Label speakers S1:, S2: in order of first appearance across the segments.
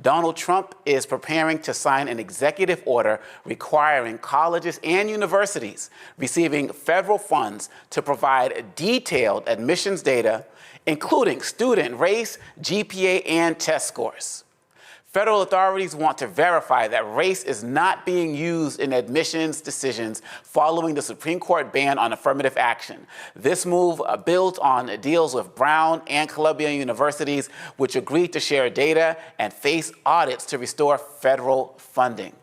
S1: Donald Trump is preparing to sign an executive order requiring colleges and universities receiving federal funds to provide detailed admissions data, including student race, GPA, and test scores. Federal authorities want to verify that race is not being used in admissions decisions following the Supreme Court ban on affirmative action. This move builds on deals with Brown and Columbia universities, which agreed to share data and face audits to restore federal funding.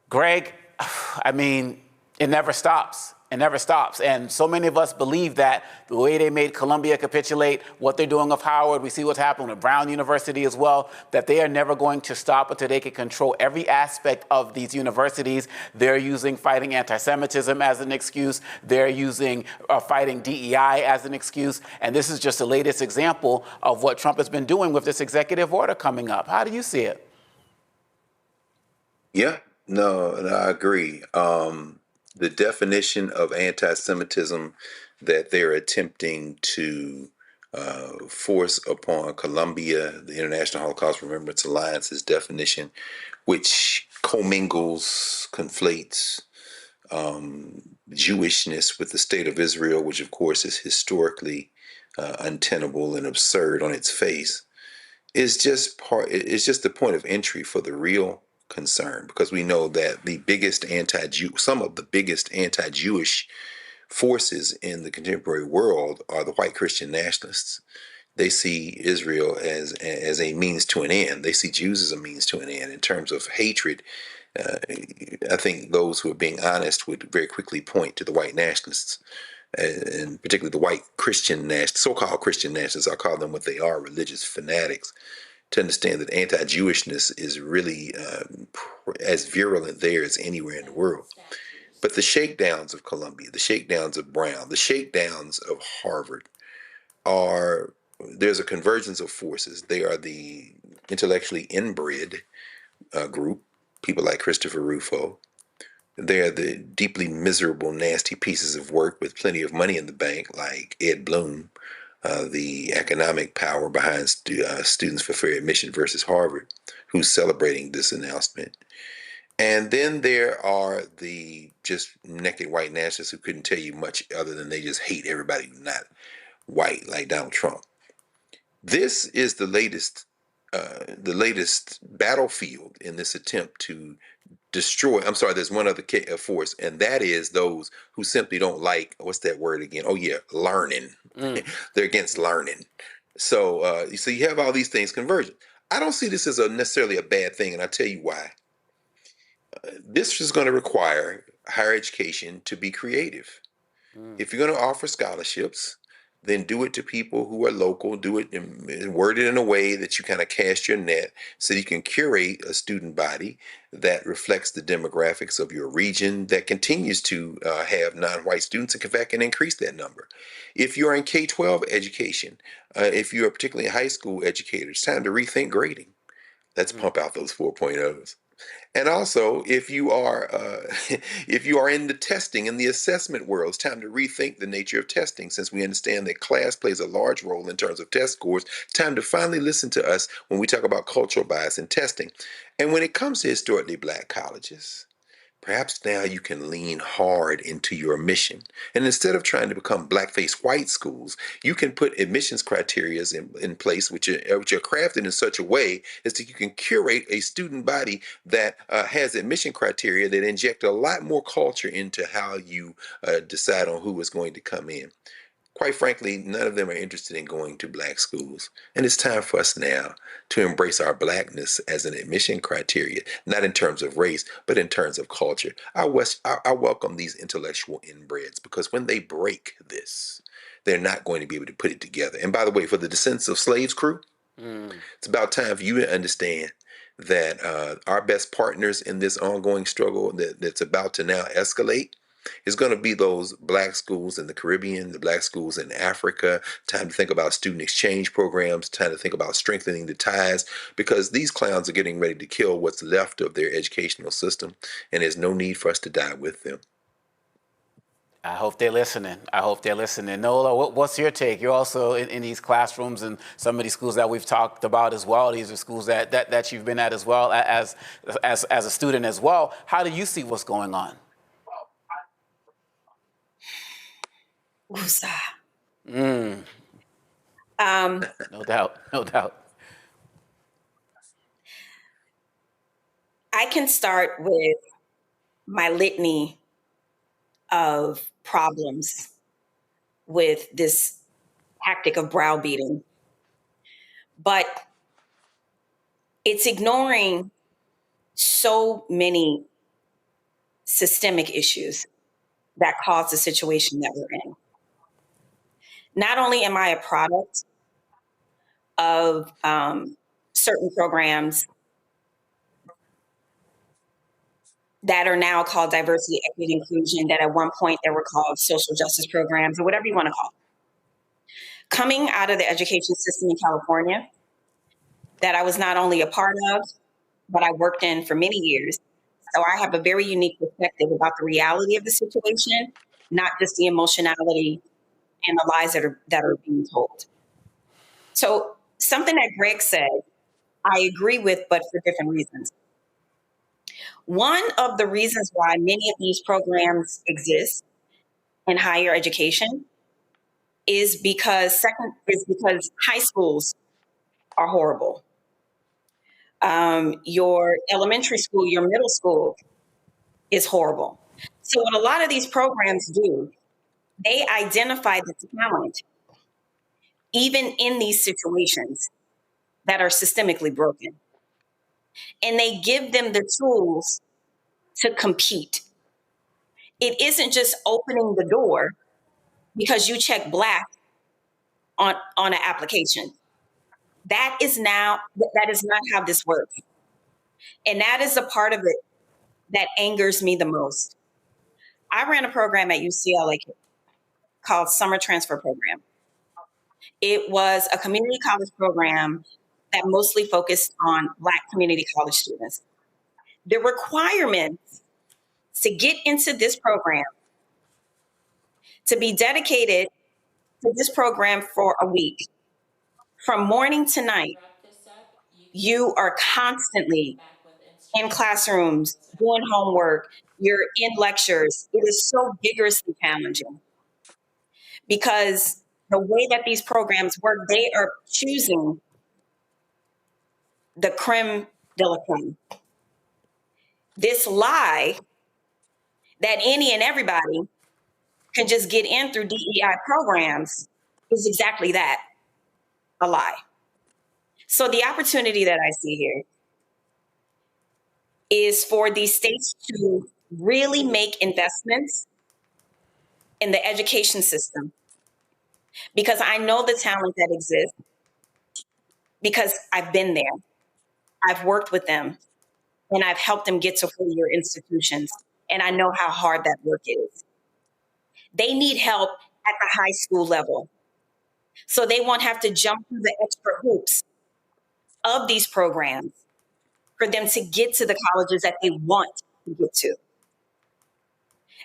S1: Greg, I mean, it never stops. It never stops. And so many of us believe that the way they made Columbia capitulate, what they're doing with Howard, we see what's happening with Brown University as well, that they are never going to stop until they can control every aspect of these universities. They're using fighting anti-Semitism as an excuse. They're using fighting DEI as an excuse. And this is just the latest example of what Trump has been doing with this executive order coming up. How do you see it?
S2: Yeah, no, I agree. The definition of anti-Semitism that they're attempting to force upon Columbia, the International Holocaust Remembrance Alliance's definition, which commingles, conflates Jewishness with the state of Israel, which of course is historically untenable and absurd on its face, is just it's just the point of entry for the real concern, because we know that some of the biggest anti-Jewish forces in the contemporary world are the white Christian nationalists. They see Israel as a means to an end. They see Jews as a means to an end. In terms of hatred, I think those who are being honest would very quickly point to the white nationalists, and particularly the white Christian nationalists, so-called Christian nationalists. I call them what they are, religious fanatics, to understand that anti-Jewishness is really as virulent there as anywhere in the world. But the shakedowns of Columbia, the shakedowns of Brown, the shakedowns of Harvard there's a convergence of forces. They are the intellectually inbred group, people like Christopher Rufo. They are the deeply miserable, nasty pieces of work with plenty of money in the bank, like Ed Bloom, the economic power behind Students for Fair Admission versus Harvard, who's celebrating this announcement. And then there are the just naked white nationalists who couldn't tell you much other than they just hate everybody who's not white, like Donald Trump. This is the latest battlefield in this attempt to destroy. I'm sorry, there's one other force, and that is those who simply don't like, what's that word again? Oh yeah, learning. They're against learning. So you have all these things converging. I don't see this as necessarily a bad thing, and I'll tell you why. This is going to require higher education to be creative. If you're going to offer scholarships, then do it to people who are local. Do it and word it in a way that you kind of cast your net so you can curate a student body that reflects the demographics of your region, that continues to have non-white students, and in fact can increase that number. If you're in K-12 education, if you're particularly a high school educator, it's time to rethink grading. Let's pump out those 4.0s. And also, if you are in the testing, in the assessment world, it's time to rethink the nature of testing. Since we understand that class plays a large role in terms of test scores, it's time to finally listen to us when we talk about cultural bias in testing. And when it comes to historically black colleges, perhaps now you can lean hard into your mission. And instead of trying to become blackface white schools, you can put admissions criteria in place, which are crafted in such a way as that you can curate a student body that has admission criteria that inject a lot more culture into how you decide on who is going to come in. Quite frankly, none of them are interested in going to black schools. And it's time for us now to embrace our blackness as an admission criteria, not in terms of race, but in terms of culture. I welcome these intellectual inbreds, because when they break this, they're not going to be able to put it together. And by the way, for the Descendants of Slaves crew, it's about time for you to understand that our best partners in this ongoing struggle that's about to now escalate is going to be those black schools in the Caribbean, the black schools in Africa. Time to think about student exchange programs, time to think about strengthening the ties, because these clowns are getting ready to kill what's left of their educational system, and there's no need for us to die with them.
S1: I hope they're listening. I hope they're listening. Nola, what's your take? You're also in these classrooms and some of these schools that we've talked about as well. These are schools that you've been at as well as a student as well. How do you see what's going on?
S3: Woosah.
S1: No doubt, no doubt.
S3: I can start with my litany of problems with this tactic of browbeating, but it's ignoring so many systemic issues that cause the situation that we're in. Not only am I a product of certain programs that are now called diversity, equity, and inclusion, that at one point they were called social justice programs or whatever you want to call it. Coming out of the education system in California, that I was not only a part of, but I worked in for many years. So I have a very unique perspective about the reality of the situation, not just the emotionality and the lies that are being told. So something that Greg said, I agree with, but for different reasons. One of the reasons why many of these programs exist in higher education is because high schools are horrible. Your elementary school, your middle school is horrible. So what a lot of these programs do, they identify the talent, even in these situations that are systemically broken. And they give them the tools to compete. It isn't just opening the door because you check Black on an application. That is not how this works. And that is a part of it that angers me the most. I ran a program at UCLA called Summer Transfer Program. It was a community college program that mostly focused on Black community college students. The requirements to get into this program, to be dedicated to this program for a week, from morning to night, you are constantly in classrooms, doing homework, you're in lectures. It is so vigorously challenging because the way that these programs work, they are choosing the creme de la creme. This lie that any and everybody can just get in through DEI programs is exactly that, a lie. So the opportunity that I see here is for these states to really make investments in the education system, because I know the talent that exists, because I've been there, I've worked with them, and I've helped them get to four-year institutions, and I know how hard that work is. They need help at the high school level, so they won't have to jump through the extra hoops of these programs for them to get to the colleges that they want to get to.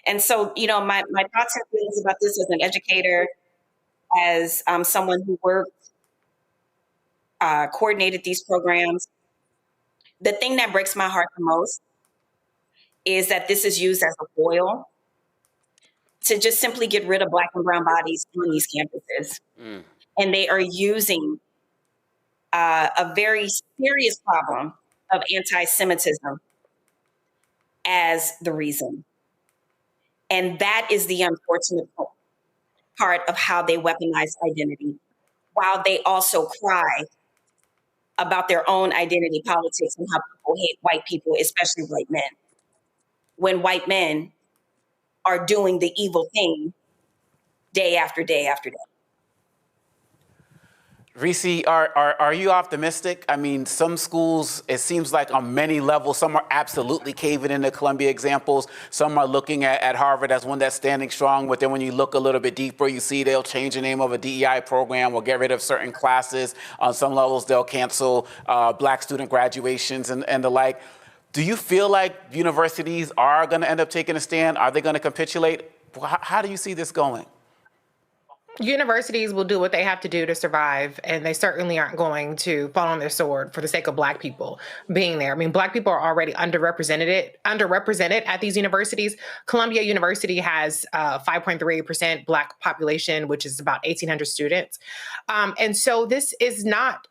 S3: And so, my thoughts and feelings about this as an educator, as someone who worked, coordinated these programs, the thing that breaks my heart the most is that this is used as a foil to just simply get rid of Black and brown bodies on these campuses. And they are using a very serious problem of anti-Semitism as the reason. And that is the unfortunate part of how they weaponize identity, while they also cry about their own identity politics and how people hate white people, especially white men, when white men are doing the evil thing day after day after day.
S1: Reese, are you optimistic? I mean, some schools, it seems like on many levels, some are absolutely caving in the Columbia examples. Some are looking at Harvard as one that's standing strong. But then when you look a little bit deeper, you see they'll change the name of a DEI program or get rid of certain classes. On some levels, they'll cancel Black student graduations and the like. Do you feel like universities are going to end up taking a stand? Are they going to capitulate? How do you see this going?
S4: Universities will do what they have to do to survive, and they certainly aren't going to fall on their sword for the sake of Black people being there. I mean, Black people are already underrepresented at these universities. Columbia University has 5.3% Black population, which is about 1,800 students. And so this is not...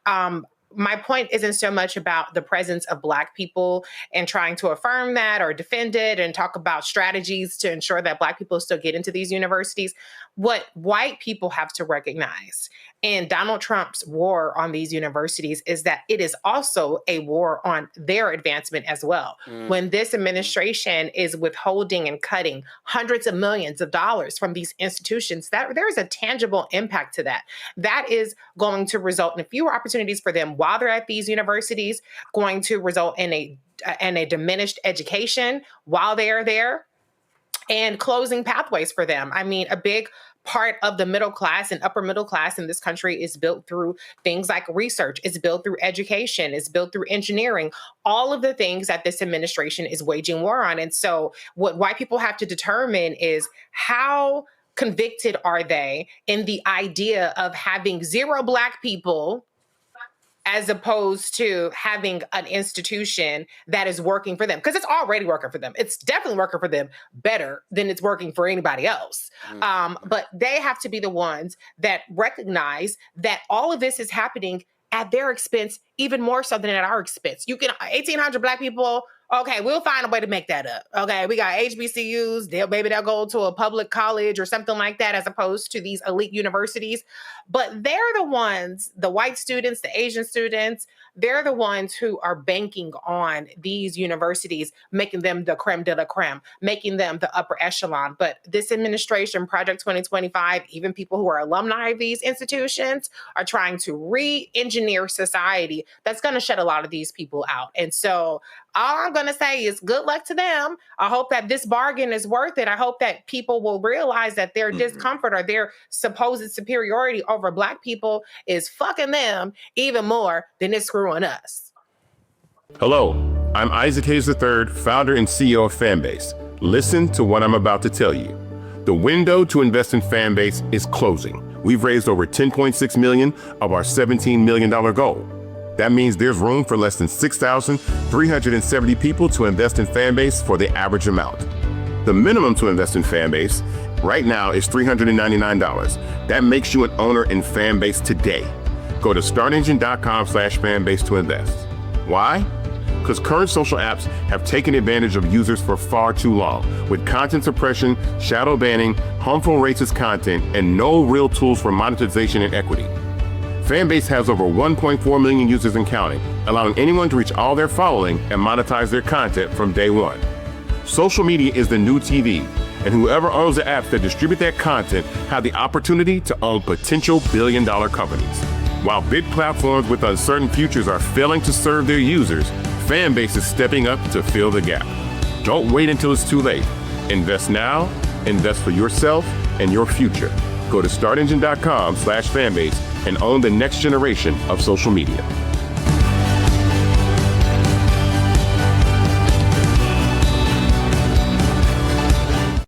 S4: my point isn't so much about the presence of Black people and trying to affirm that or defend it and talk about strategies to ensure that Black people still get into these universities. What white people have to recognize in Donald Trump's war on these universities is that it is also a war on their advancement as well. When this administration is withholding and cutting hundreds of millions of dollars from these institutions, that there is a tangible impact to that. That is going to result in fewer opportunities for them while they're at these universities, going to result in a diminished education while they are there, and closing pathways for them. I mean, a big part of the middle class and upper middle class in this country is built through things like research. It's built through education. It's built through engineering, all of the things that this administration is waging war on. And so what white people have to determine is how convicted are they in the idea of having zero Black people as opposed to having an institution that is working for them. Because it's already working for them. It's definitely working for them better than it's working for anybody else. But they have to be the ones that recognize that all of this is happening at their expense, even more so than at our expense. You can 1,800 Black people. Okay, we'll find a way to make that up. Okay, we got HBCUs. Maybe they'll go to a public college or something like that as opposed to these elite universities. But they're the ones, the white students, the Asian students, they're the ones who are banking on these universities, making them the creme de la creme, making them the upper echelon. But this administration, Project 2025, even people who are alumni of these institutions are trying to re-engineer society that's going to shut a lot of these people out. And so all I'm going to say is good luck to them. I hope that this bargain is worth it. I hope that people will realize that their discomfort or their supposed superiority over Black people is fucking them even more than it's screwing us.
S5: Hello, I'm Isaac Hayes III, founder and CEO of Fanbase. Listen to what I'm about to tell you. The window to invest in Fanbase is closing. We've raised over $10.6 million of our $17 million goal. That means there's room for less than 6,370 people to invest in Fanbase for the average amount. The minimum to invest in Fanbase right now is $399. That makes you an owner in Fanbase today. Go to startengine.com/fanbase to invest. Why? Because current social apps have taken advantage of users for far too long, with content suppression, shadow banning, harmful racist content, and no real tools for monetization and equity. Fanbase has over 1.4 million users and counting, allowing anyone to reach all their following and monetize their content from day one. Social media is the new TV, and whoever owns the apps that distribute that content have the opportunity to own potential billion-dollar companies. While big platforms with uncertain futures are failing to serve their users, Fanbase is stepping up to fill the gap. Don't wait until it's too late. Invest now, invest for yourself and your future. Go to startengine.com/fanbase and own the next generation of social media.